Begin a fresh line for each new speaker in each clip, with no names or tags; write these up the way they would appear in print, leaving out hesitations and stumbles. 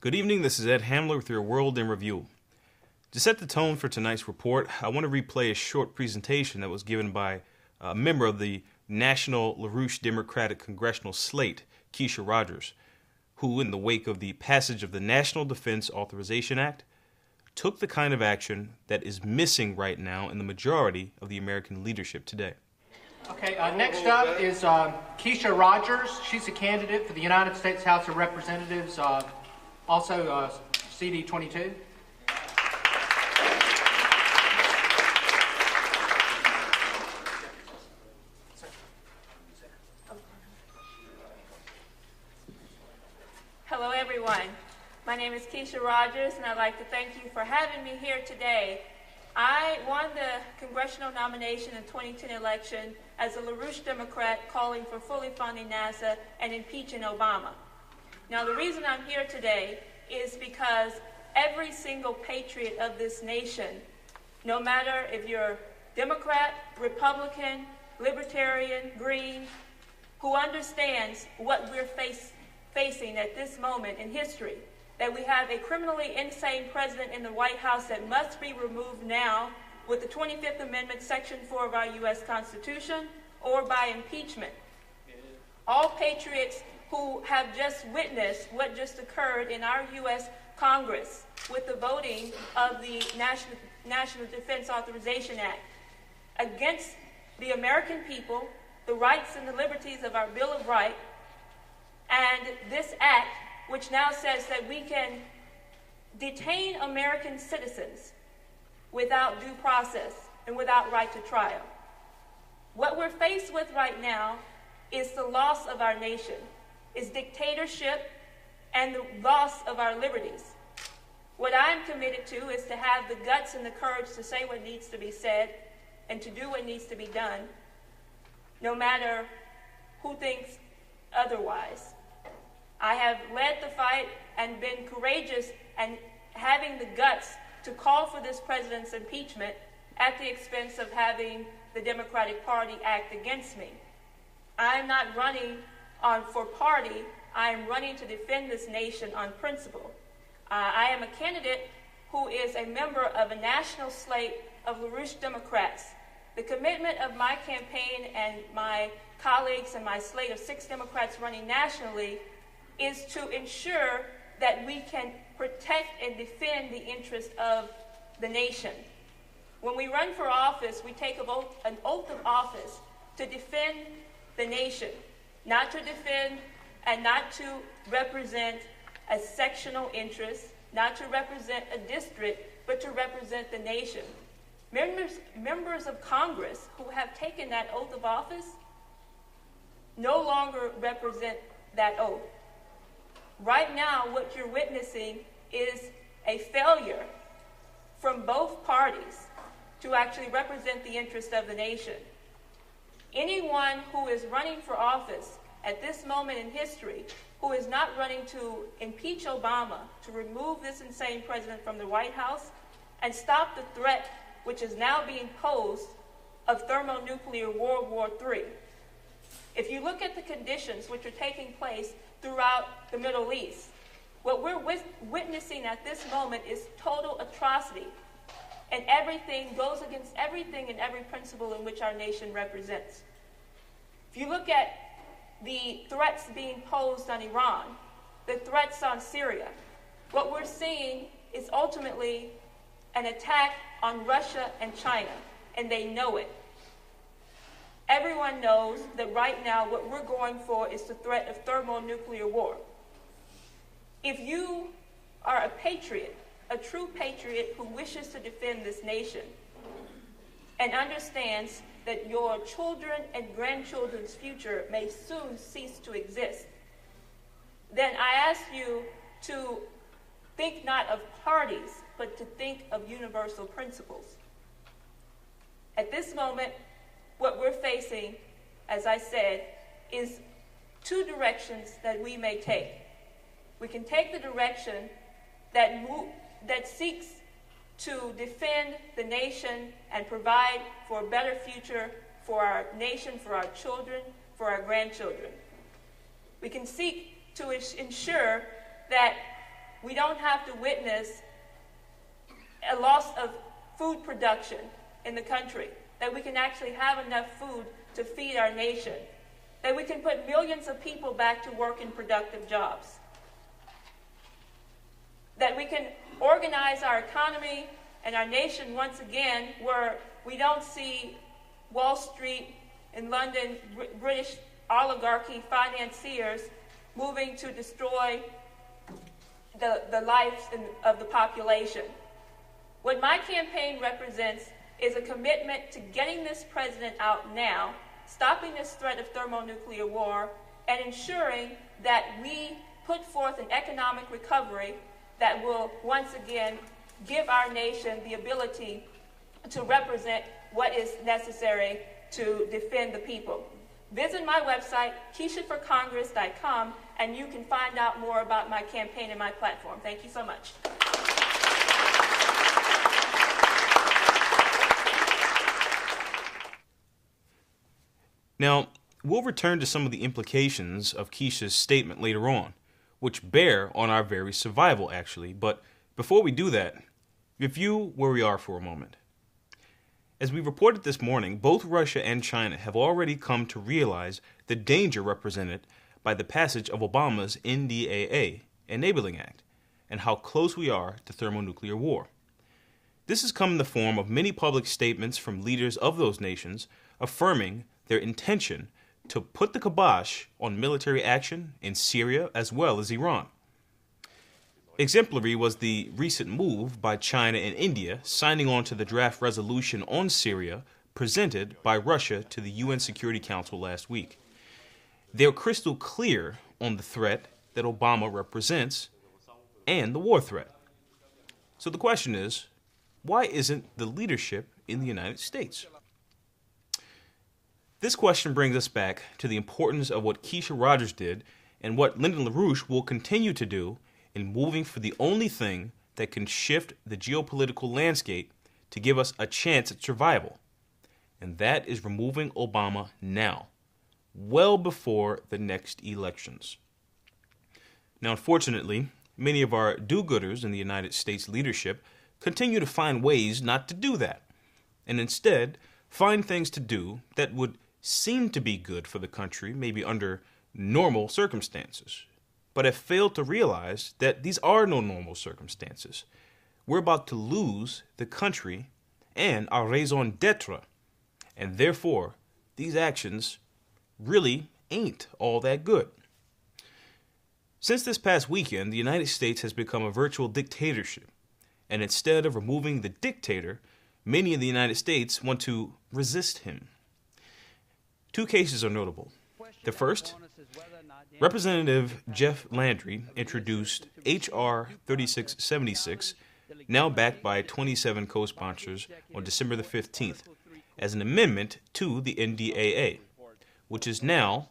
Good evening, this is Ed Hamler with your World in Review. To set the tone for tonight's report, I want to replay a short presentation that was given by a member of the National LaRouche Democratic Congressional Slate, Keisha Rogers, who, in the wake of the passage of the National Defense Authorization Act, took the kind of action that is missing right now in the majority of the American leadership today.
Okay, next up is Keisha Rogers. She's a candidate for the United States House of Representatives, also CD 22.
Hello, everyone. My name is Keisha Rogers, and I'd like to thank you for having me here today. I won the congressional nomination in the 2010 election as a LaRouche Democrat calling for fully funding NASA and impeaching Obama. Now, the reason I'm here today is because every single patriot of this nation, no matter if you're Democrat, Republican, Libertarian, Green, who understands what we're facing at this moment in history, that we have a criminally insane president in the White House that must be removed now with the 25th Amendment, Section 4 of our U.S. Constitution, or by impeachment. All patriots who have just witnessed what just occurred in our U.S. Congress with the voting of the National Defense Authorization Act against the American people, the rights and the liberties of our Bill of Rights, and this act, which now says that we can detain American citizens without due process and without right to trial. What we're faced with right now is the loss of our nation, is dictatorship and the loss of our liberties. What I'm committed to is to have the guts and the courage to say what needs to be said and to do what needs to be done, no matter who thinks otherwise. I have led the fight and been courageous and having the guts to call for this president's impeachment at the expense of having the Democratic Party act against me. I'm not running for party. I am running to defend this nation on principle. I am a candidate who is a member of a national slate of LaRouche Democrats. The commitment of my campaign and my colleagues and my slate of 6 Democrats running nationally is to ensure that we can protect and defend the interest of the nation. When we run for office, we take an oath of office to defend the nation, not to defend and not to represent a sectional interest, not to represent a district, but to represent the nation. Members of Congress who have taken that oath of office no longer represent that oath. Right now, what you're witnessing is a failure from both parties to actually represent the interest of the nation. Anyone who is running for office at this moment in history, who is not running to impeach Obama, to remove this insane president from the White House, and stop the threat which is now being posed of thermonuclear World War III. If you look at the conditions which are taking place throughout the Middle East, what we're witnessing at this moment is total atrocity, and everything goes against everything and every principle in which our nation represents. If you look at the threats being posed on Iran, the threats on Syria, what we're seeing is ultimately an attack on Russia and China, and they know it. Everyone knows that right now what we're going for is the threat of thermonuclear war. If you are a patriot, a true patriot who wishes to defend this nation and understands that your children and grandchildren's future may soon cease to exist, then I ask you to think not of parties, but to think of universal principles. At this moment, what we're facing, as I said, is 2 directions that we may take. We can take the direction that seeks to defend the nation and provide for a better future for our nation, for our children, for our grandchildren. We can seek to ensure that we don't have to witness a loss of food production in the country, that we can actually have enough food to feed our nation, that we can put millions of people back to work in productive jobs, that we can organize our economy and our nation once again where we don't see Wall Street in London, British oligarchy financiers moving to destroy the lives of the population. What my campaign represents is a commitment to getting this president out now, stopping this threat of thermonuclear war, and ensuring that we put forth an economic recovery that will once again give our nation the ability to represent what is necessary to defend the people. Visit my website, KeishaForCongress.com, and you can find out more about my campaign and my platform. Thank you so much.
Now, we'll return to some of the implications of Keisha's statement later on, which bear on our very survival, actually. But before we do that, review where we are for a moment. As we reported this morning, both Russia and China have already come to realize the danger represented by the passage of Obama's NDAA, Enabling Act, and how close we are to thermonuclear war. This has come in the form of many public statements from leaders of those nations affirming their intention to put the kibosh on military action in Syria as well as Iran. Exemplary was the recent move by China and India signing on to the draft resolution on Syria presented by Russia to the UN Security Council last week. They're crystal clear on the threat that Obama represents and the war threat. So the question is, why isn't the leadership in the United States? This question brings us back to the importance of what Keisha Rogers did and what Lyndon LaRouche will continue to do in moving for the only thing that can shift the geopolitical landscape to give us a chance at survival. And that is removing Obama now, well before the next elections. Now, unfortunately, many of our do-gooders in the United States leadership continue to find ways not to do that, and instead find things to do that would seem to be good for the country, maybe under normal circumstances, but have failed to realize that these are no normal circumstances. We're about to lose the country and our raison d'etre, and therefore these actions really ain't all that good. Since this past weekend, the United States has become a virtual dictatorship, and instead of removing the dictator, many in the United States want to resist him. Two cases are notable. The first, Representative Jeff Landry introduced H.R. 3676, now backed by 27 co-sponsors, on December the 15th, as an amendment to the NDAA, which is now,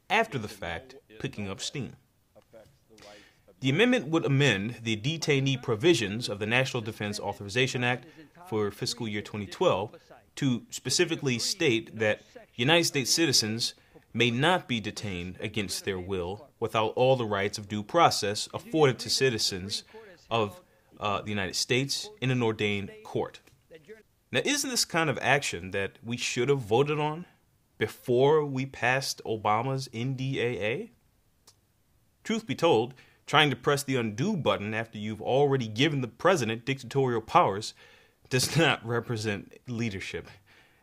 after the fact, picking up steam. The amendment would amend the detainee provisions of the National Defense Authorization Act for fiscal year 2012 to specifically state that United States citizens may not be detained against their will without all the rights of due process afforded to citizens of the United States in an ordained court. Now, isn't this kind of action that we should have voted on before we passed Obama's NDAA? Truth be told, trying to press the undo button after you've already given the president dictatorial powers does not represent leadership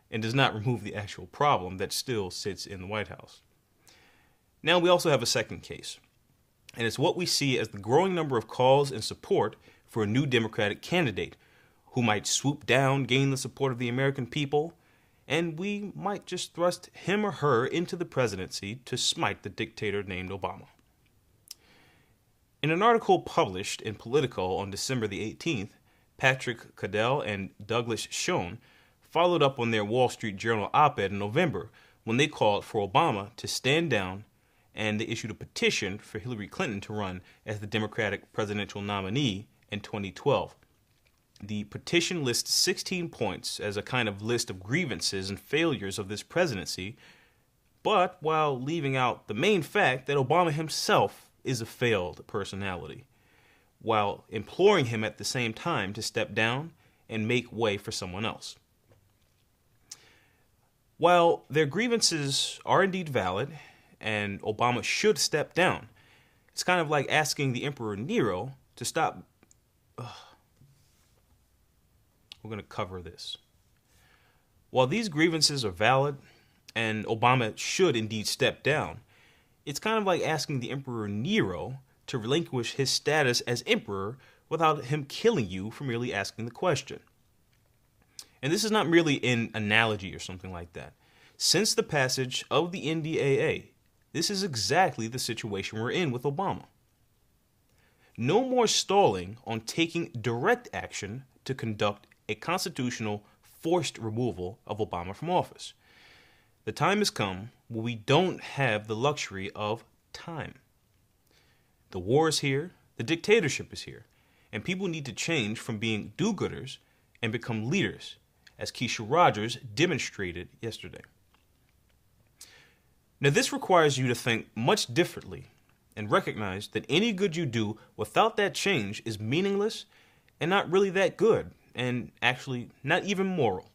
and does not remove the actual problem that still sits in the White House. Now we also have a second case, and it's what we see as the growing number of calls and support for a new Democratic candidate who might swoop down, gain the support of the American people, and we might just thrust him or her into the presidency to smite the dictator named Obama. In an article published in Politico on December the 18th, Patrick Cadell and Douglas Schoen followed up on their Wall Street Journal op-ed in November when they called for Obama to stand down, and they issued a petition for Hillary Clinton to run as the Democratic presidential nominee in 2012. The petition lists 16 points as a kind of list of grievances and failures of this presidency, but while leaving out the main fact that Obama himself is a failed personality. while imploring him at the same time to step down and make way for someone else. While their grievances are indeed valid and Obama should step down, it's kind of like asking the Emperor Nero to stop. We're going to cover this. While these grievances are valid and Obama should indeed step down, it's kind of like asking the Emperor Nero to relinquish his status as emperor without him killing you for merely asking the question. And this is not merely an analogy or something like that. Since the passage of the NDAA, this is exactly the situation we're in with Obama. No more stalling on taking direct action to conduct a constitutional forced removal of Obama from office. The time has come when we don't have the luxury of time. The war is here, the dictatorship is here, and people need to change from being do-gooders and become leaders, as Keisha Rogers demonstrated yesterday. Now, this requires you to think much differently and recognize that any good you do without that change is meaningless and not really that good, and actually not even moral,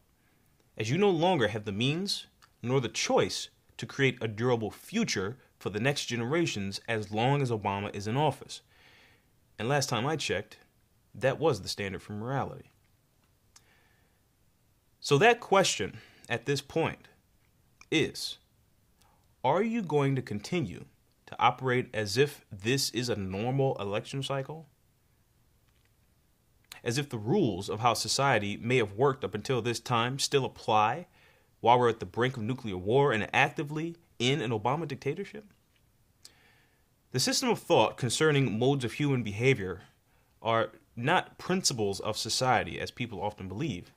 as you no longer have the means nor the choice to create a durable future for the next generations as long as Obama is in office. And last time I checked, that was the standard for morality. So that question at this point is, are you going to continue to operate as if this is a normal election cycle? As if the rules of how society may have worked up until this time still apply while we're at the brink of nuclear war and actively in an Obama dictatorship? The system of thought concerning modes of human behavior are not principles of society, as people often believe.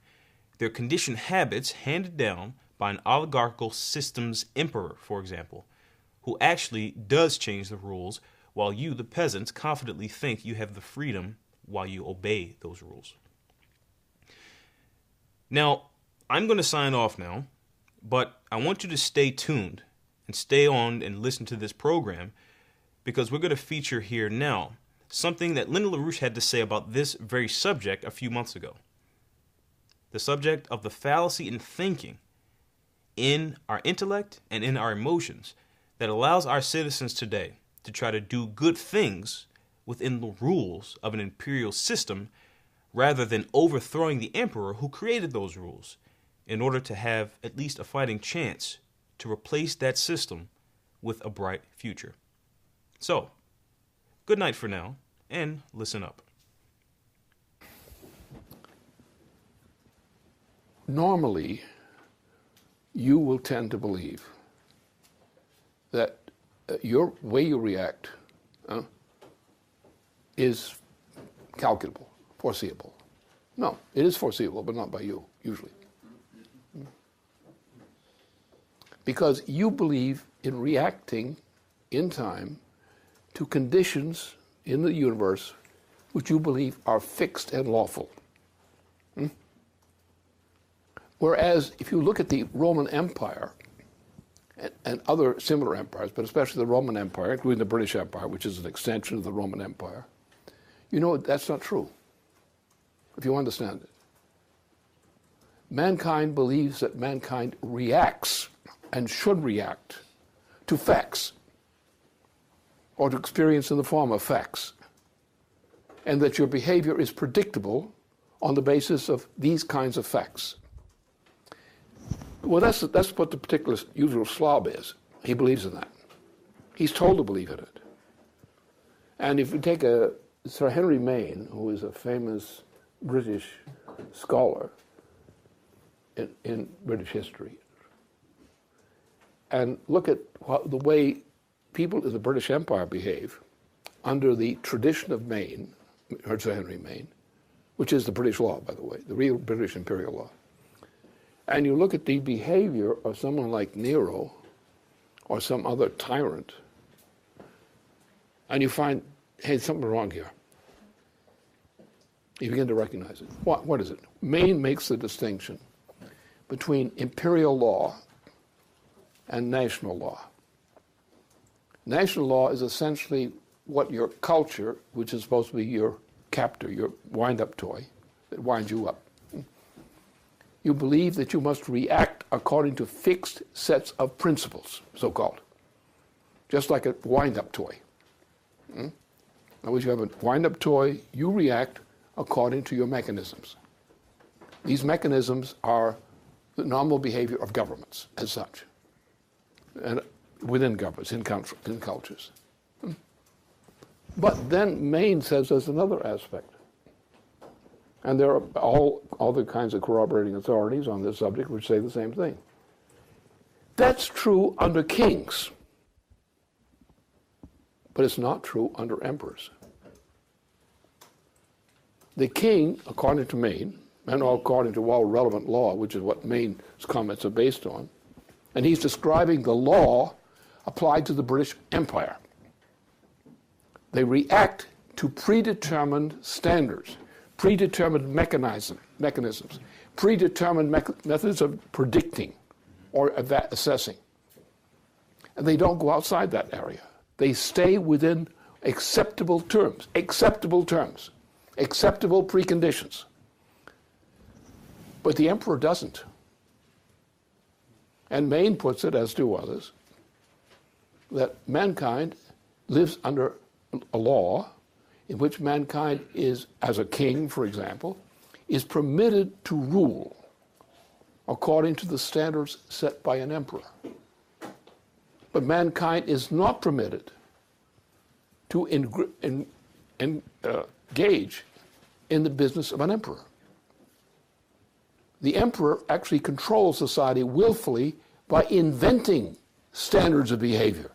They're conditioned habits handed down by an oligarchical system's emperor, for example, who actually does change the rules while you, the peasants, confidently think you have the freedom while you obey those rules. Now, I'm going to sign off now, but I want you to stay tuned and stay on and listen to this program, because we're going to feature here now something that Lyndon LaRouche had to say about this very subject a few months ago. The subject of the fallacy in thinking in our intellect and in our emotions that allows our citizens today to try to do good things within the rules of an imperial system rather than overthrowing the emperor who created those rules in order to have at least a fighting chance to replace that system with a bright future. So, good night for now, and listen up.
Normally, you will tend to believe that your way you react is calculable, foreseeable. No, it is foreseeable, but not by you, usually. Because you believe in reacting in time to conditions in the universe which you believe are fixed and lawful. Whereas if you look at the Roman Empire and other similar empires, but especially the Roman Empire, including the British Empire, which is an extension of the Roman Empire, you know that's not true, if you understand it. Mankind believes that mankind reacts and should react to facts, or to experience in the form of facts, and that your behavior is predictable on the basis of these kinds of facts. Well, that's what the particular usual slob is. He believes in that. He's told to believe in it. And if you take Sir Henry Maine, who is a famous British scholar in British history, and look at the way people in the British Empire behave under the tradition of Maine, Sir Henry Maine, which is the British law, by the way, the real British imperial law. And you look at the behavior of someone like Nero or some other tyrant, and you find, hey, something wrong here. You begin to recognize it. What is it? Maine makes the distinction between imperial law and national law. National law is essentially what your culture, which is supposed to be your captor, your wind-up toy that winds you up, you believe that you must react according to fixed sets of principles, so-called, just like a wind-up toy. In other words, you have a wind-up toy, you react according to your mechanisms. These mechanisms are the normal behavior of governments as such, and within governments, in cultures. But then Maine says there's another aspect. And there are all other kinds of corroborating authorities on this subject which say the same thing. That's true under kings, but it's not true under emperors. The king, according to Maine, and according to all relevant law, which is what Maine's comments are based on, and he's describing the law applied to the British Empire. They react to predetermined standards, predetermined mechanisms, predetermined methods of predicting or assessing. And they don't go outside that area. They stay within acceptable terms, acceptable preconditions. But the emperor doesn't. And Maine puts it, as do others, that mankind lives under a law in which mankind is, as a king, for example, is permitted to rule according to the standards set by an emperor. But mankind is not permitted to engage in the business of an emperor. The emperor actually controls society willfully by inventing standards of behavior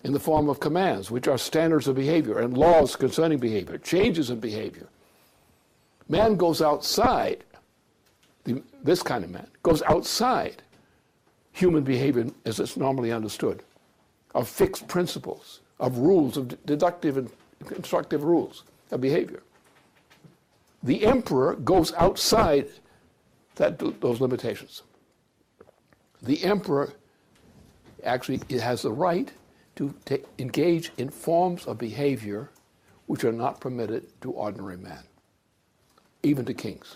in the form of commands, which are standards of behavior, and laws concerning behavior, changes in behavior. Man goes outside, this kind of man, goes outside human behavior as it's normally understood, of fixed principles, of rules, of deductive and constructive rules of behavior. The emperor goes outside those limitations. The emperor actually has the right to engage in forms of behavior which are not permitted to ordinary man, even to kings.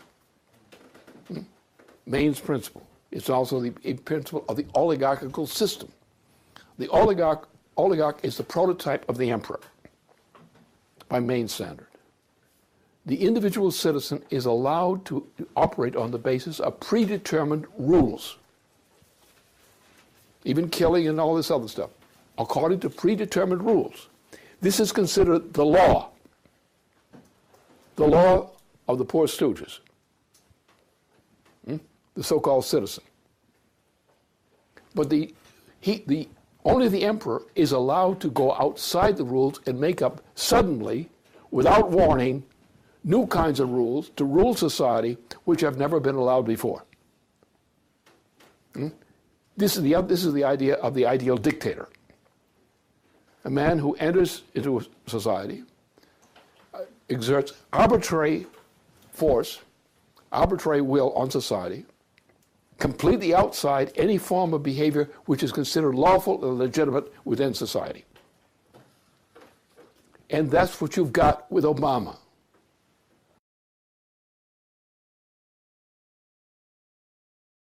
Maine's principle. It's also the principle of the oligarchical system. The oligarch is the prototype of the emperor by Maine's standard. The individual citizen is allowed to operate on the basis of predetermined rules, even killing and all this other stuff, according to predetermined rules. This is considered the law of the poor stooges, the so-called citizen. But only the emperor is allowed to go outside the rules and make up suddenly, without warning, new kinds of rules to rule society which have never been allowed before. This is the idea of the ideal dictator. A man who enters into a society, exerts arbitrary force, arbitrary will on society, completely outside any form of behavior which is considered lawful and legitimate within society. And that's what you've got with Obama.